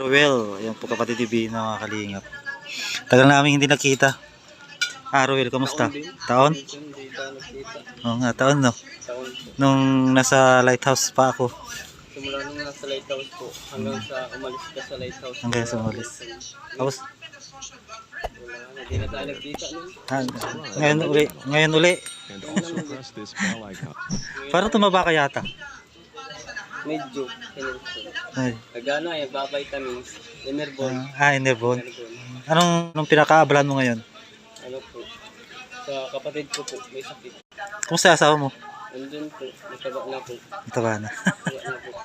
Ruel, ayan po kapatid TV na mga kalingap. Tagal namin hindi nakita. Ruel, kamusta? Taon? Oo nga, taon no? Nung nasa lighthouse pa ako. Simula nung nasa lighthouse po, hanggang sa umalis ka sa lighthouse. Hanggang sa umalis. Tapos? Hindi na tayo nagkita nun. Ngayon uli. Parang tumaba ka yata. Medyo, nagana eh, ba-vitamins, Enervon. Enervon. Anong pinaka-ablan mo ngayon? Ano po, sa kapatid ko po, may sakit. Kumusta asawa mo? Nandun po, mataba na po. Mataba na. Mataba na po.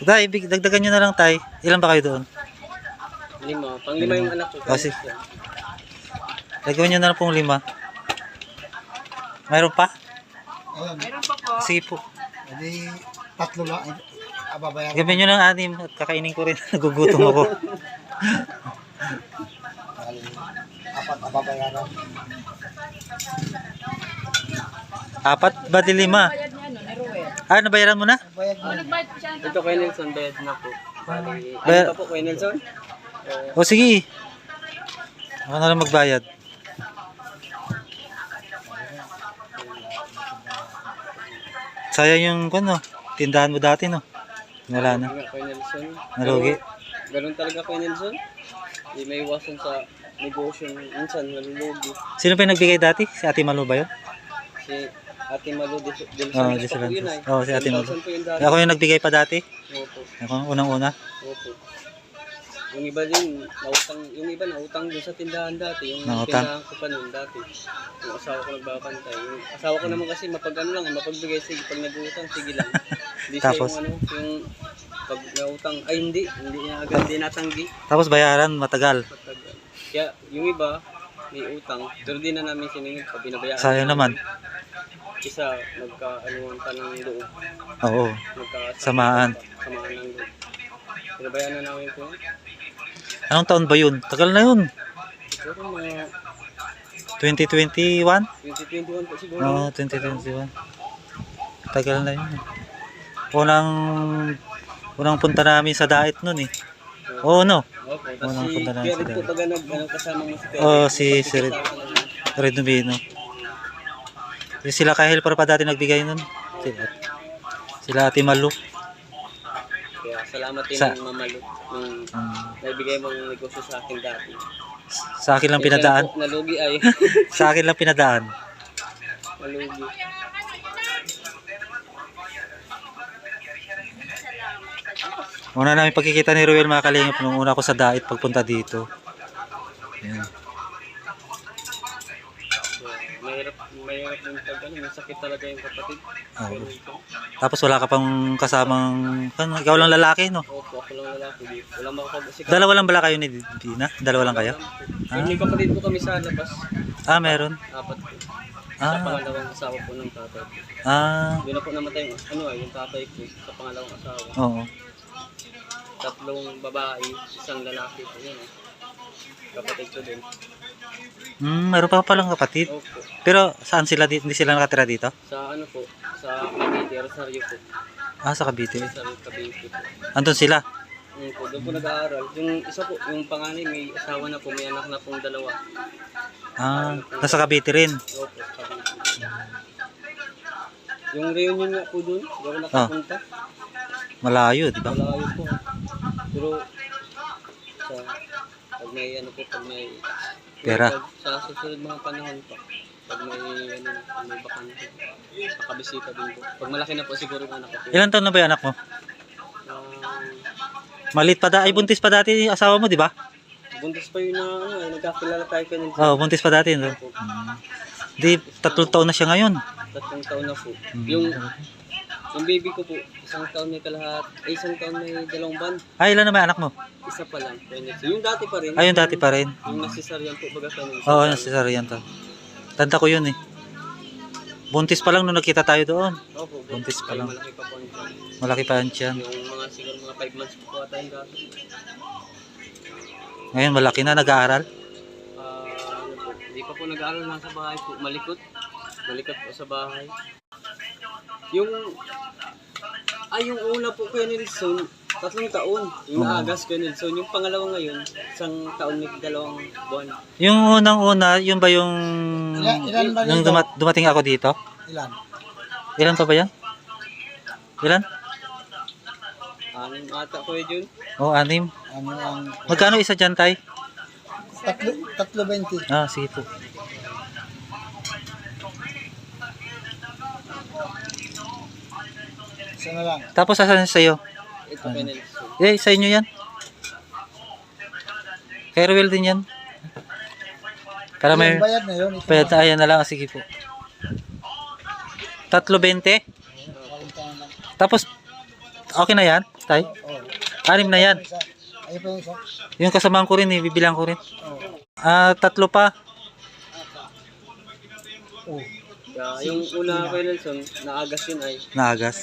Tay, dagdagan nyo na lang tay. Ilan ba kayo doon? 5. Pang-5 yung anak ko. Kasi, dagdagan nyo na lang pong 5. Mayroon pa? Meron pa po. Sige po. Hindi, 3 lang. Ababayaran. Gawin nyo ng 6 at kakainin ko rin. Nagugutom ako. 4 ababayaran. 4 ba di 5? Bayad niya, no, ni Ruel. Nabayaran mo na? Bayad mo. Nagbayad po siya ng Ito kay Nelson, bayad na po. Bayad. Ano pa po kay Nelson? O sige. Ako na lang magbayad. Sayang yung tindahan mo dati no? Wala na. Kay Nelson. Nalugi. Ganun talaga kay Nelson. Hindi may iwasan sa negosyo. Minsan, nalulugi. Sino pa yung nagbigay dati? Si Ate Malu ba yun? Si Ate Malu de Oo, Santos pa po yun ay. si Ate Malu. 10,000 po yun dati. Ako yung nagbigay pa dati. Opo. Ako unang-una. Opo. Yung iba din, nautang doon sa tindahan dati. Yung Nautang. tindahan ko pa noon dati. Yung asawa ko nagbabantay. Yung asawa ko naman kasi mapag-ano lang, mapagbigay, sige, pag nag-uutang, sige lang. Hindi siya Tapos? yung pag nautang, ay hindi niya agad, hindi natanggi. Tapos bayaran matagal. Kaya yung iba, may utang, pero di na namin siningin, pag binabayaan. Sayang naman. Isa, nagka-anuan pa ng loob. Oo. Samaan. Samaan ng loob. Binabayaan na namin po. Anong taon ba yun? Tagal na yun. Siguro mga 2021? 2021 po siguro. Oo, 2021. Tagal na yun. Unang punta namin sa Dait nun eh. Oo no? Okay, tapos Unang si punta namin Pierre sa po Dait. pag kasama mo si Pierre. Oo, si Red. Red Nubino. Sila kay Helper pa dati nagbigay nun. Sila Ate Malu. Kaya salamat din ng Mamalu nung naibigay mong negosyo sa akin dati. Sa akin lang pinadaan. Nalugi ay. Sa akin lang pinadaan. Nalugi. Una namin pagkikita ni Ruel mga kalingap nung una ko sa Dait pagpunta dito. Ayan. Mahirap din pag may sakit talaga yung kapatid. Oo. Tapos wala ka pang kasamang, ikaw lang lalaki no? Opo, ako lang lalaki. Walang makapag-asik. Dalawa lang bala kayo ni Dina? Dalawa lang kayo? May kapatid po kami sa labas. Meron. 4 po. Sa pangalawang asawa po ng tatay. Doon na po namatay yung tatay ko sa pangalawang asawa. Oo. 3 babae, 1 lalaki po yun. Kapatid ko din. Meron pa palang kapatid. Opo. Pero saan sila dito? Hindi sila nakatira dito? Sa ano po, sa Cavite, Rosario po. Sa Cavite. Rosario, Cavite po. Andun sila? Doon po nag-aaral. Yung isa po, yung panganay may asawa na po, may anak na pong 2. Nasa Cavite rin. Opo, sa Cavite. Yung reunion nga po doon, doon ako nakapunta. Malayo, di ba? Malayo po. Pero pag may pag may pera. Sa susunod mga panahon pa. Pag may may bakante. Makabisita din po. Pag malaki na po siguro yung anak ko. Ilan taon na ba yung anak mo? Maliit pa ay buntis pa dati asawa mo, di ba? Buntis pa yun na nagkakilala tayo kanina. Buntis pa dati. No? Di, 3 taon na siya ngayon. 3 taon na po. Yung baby ko po, 1 taon may kalahat. 1 taon may 2 buwan. Ilan na ba anak mo? Isa pa lang. Yung dati pa rin. Yung dati pa rin. Yung nasisaryan po baga kanina. Oo, nasisaryan to. Tanda ko yun eh. Buntis pa lang nung nakita tayo doon. Opo, buntis pa lang. Malaki pa po ang tiyan. Malaki pa ang tiyan. Yung mga siguro mga 5 months po ata yung dati. Ngayon malaki na, nag-aaral. Hindi pa po nag-aaral, nasa bahay po. Malikot po sa bahay. Yung una po kay Nelson, 3 taon. Yung naagas ko yun. So, yung pangalawa ngayon, 1 taon may 2 buwan. Yung unang-una, yun ba yung Ilan ba nung dito? dumating ako dito? Ilan? Ilan pa ba yan? Ilan? 6 ata ko yun. O, 6. Ano ang... Magkano isa dyan, tay? 3.20. Ah, sige po. Isa na lang. Tapos asan sa'yo? Ito kay Nelson. Sa inyo yan. Kay Ruel din yan. Para may... Yung bayad na yun. Ito Bayad na, ayan na lang, sige po. 3.20. 40 na lang. Tapos, okay na yan, tay? Oo. 6 na yan. Isa. Ayun pa yung isa. Yung kasamaan ko rin, bibilang ko rin. Oo. 3 pa. Oo. Kaya yung una kay Nelson, naagas yun ay. Naagas.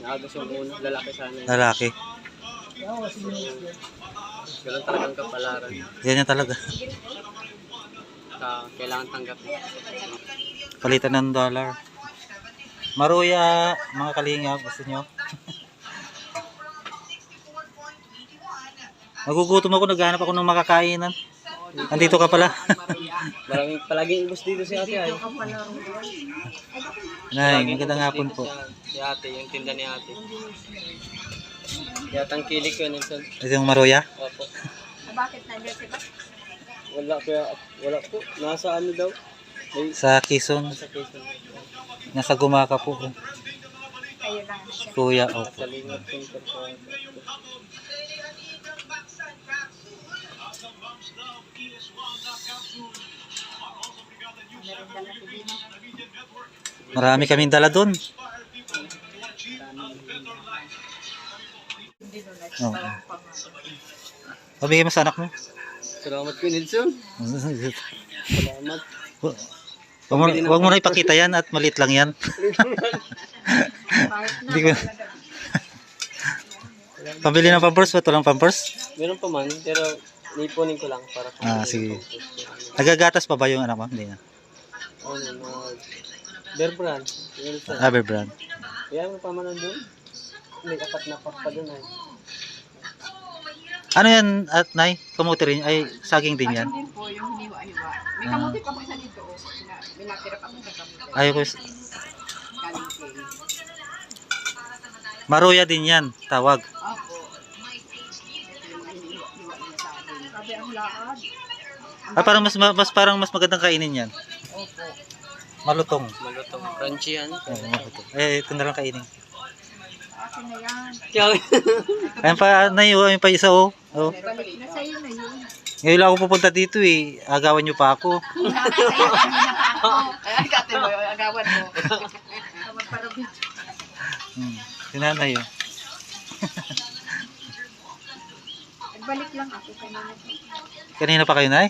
Naagas yung una, lalaki sana. Lalaki. Oo, kasi yun. Ganun talagang kapalaran. Yan yan talaga. Kailangan tanggapin. Palitan ng dollar. Maruya, mga kalinga, gusto nyo? Nagugutom ako, naghanap ako ng makakainan. Andito ka pala. Palaging ubos dito si ate ay. Nay, magandang hapon po. Si ate, yung tinda ni ate. Kaya tangkilik ko Nelson. Ito yung Maruya. Opo. Bakit nandiyan si Bas? Wala po. Nasa ano daw? May Sa Quezon. sa Quezon. Nasa Gumaka po. Kayo lang. Kuya, opo. Sa Lingap Center po. Marami kaming dala doon. Oh. Pabigay mo sa anak mo. Salamat ko Nelson. Salamat. Huwag mo na ipakita yan at maliit lang yan. Hindi ko. Pambili ng pampers, ba't walang pampers? Meron pa man, pero nipunin ko lang para Sige. Nagagatas pa ba yung anak mo? Hindi na. Bear Brand. Nelson. Aber brand. Yan pa man doon. May 4 na pack pa doon ay. Ano yan at nay? Kamuti rin? Ay, saging din yan? Din po yung hiniwa-hiwa. May kamuti pa po isa dito. May natira pa po sa kamuti. Ayoko. Galing kay. Maruya din yan, tawag. Opo. Yung mga hiniwa nila sa akin. Sabi ang laad. Parang parang mas magandang kainin yan. Opo. Malutong. Malutong. Crunchy yan. Malutong. Ito na lang kainin. Akin na yan. Kaya Ayun pa, nay, ayun pa isa oh. Oh. Balik na sa'yo na yun. Ngayon lang ako pupunta dito eh. Agawan nyo pa ako. Ay, kate mo, agawan mo. Magparabit. Sinanay oh. Nagbalik lang ako kanina. Kanina pa kayo, nay?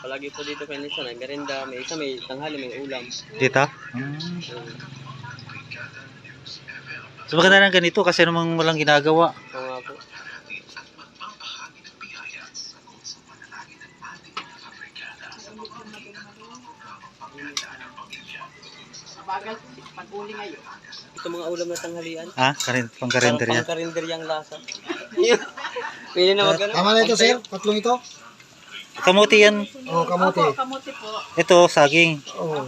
palagi po dito kay Nelson ay merienda, may isa may tanghali, may ulam. Dito? So maganda lang ganito kasi namang walang ginagawa. Oo nga po. Bagal, pag-uli ngayon. Ito mga ulam na tanghalian. Pang karender yan. Pang karinderyang lasa. Pwede na mag Tama na ito, sir? Tatlong ito? Kamuti yan. Oo, kamote. Kamuti po. Ito, saging. Oo.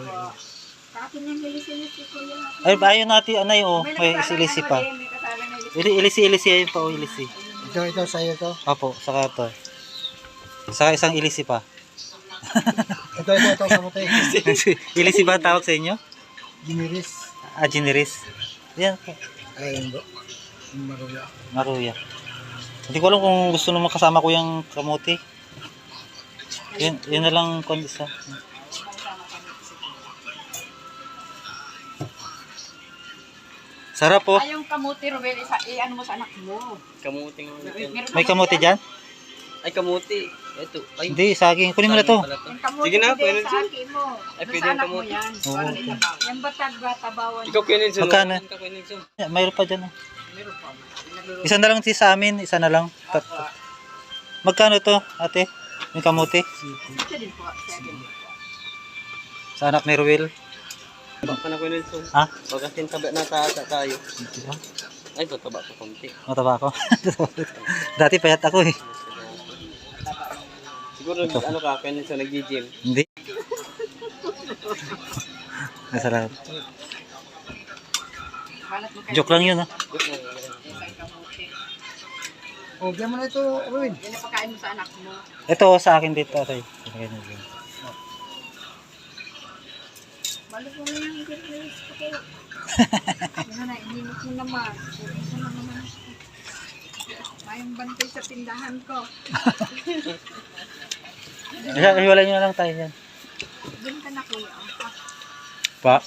Sa akin yung hilisi-hilisi ko yan. Ay, ayun natin, anay oh. May isilisi pa. May kasalang na hilisi. Ilisi, ayun pa oh, ilisi. Ito, sa'yo ito. Opo, saka ito. Saka isang ilisi pa. Ito, kamote. Ilisi ba ang tawag sa inyo? Giniris. Giniris. Yan po. Ay, hindi. Maruya. Maruya. Hindi ko alam kung gusto naman kasama ko yung kamuti. Yun na lang kondisa. Sarap po. Ay, yung kamuti, Ruel, ano mo sa anak mo. Kamuting. Meron May kamuti dyan? Ay, kamuti. Ito. Ay, Hindi, saging. Kunin mo na to. pala to. Yung kamuti Sige na, din pwede sa akin mo. Ay, Doon pwede sa yung anak mo kamuti. yan. Oo. Para itabaw. Yung batag-batabawan. Ikaw Kuya Nelson. Magkano? Ikaw Kuya Nelson. Mayroon pa dyan. Oh. Meron pa. Isa na lang sa amin. Isa na lang. Magkano to, ate? Yung kamuti? Siya din po. Siya din po. Sa anak ni Ruel. Taba ka na ko Nelson. Ha? Pagkasin taba na tayo. Ay, taba pa konti. Mataba ako. Dati payat ako eh. Siguro ano ka, kaya Nelson nag-gym. Hindi. Masarap. Balat mo kayo. Joke lang yun, ha? Isang kamote. Oh, diyan mo na ito, Ruin. Yan ang pagkain mo sa anak mo. Ito sa akin dito, Tay. Ilagay niyo dyan. Balat mo na yung guys. Ano na, inimot mo naman. Ano na naman. Mayang bantay sa tindahan ko. Iwalay niyo na lang tayo yan. Doon ka na kuya. Pa?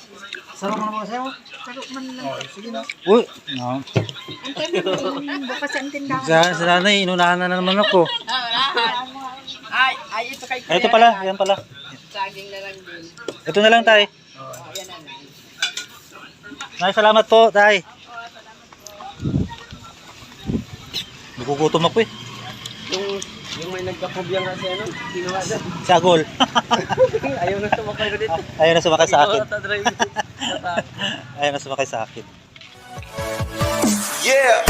Sarap mo naman sa'yo. Karo man lang. Oh, sige na. Uy! No. Antay mo bukas ang tindahan. Sa nanay, inunahan na naman ako. Ay, ito kay Ay, ito pala, yan pala. Saging na lang din. Ito na lang, Tay. Yan na. Nay, salamat po, Tay. Nagugutom ako eh. Yung may nagkapobya nga siya, no? Ginawa na. Sagol. Ayaw na sumakay ko dito. Ayaw na sumakay sa akin. Drive. Ayaw na sumakay sa akin. Yeah.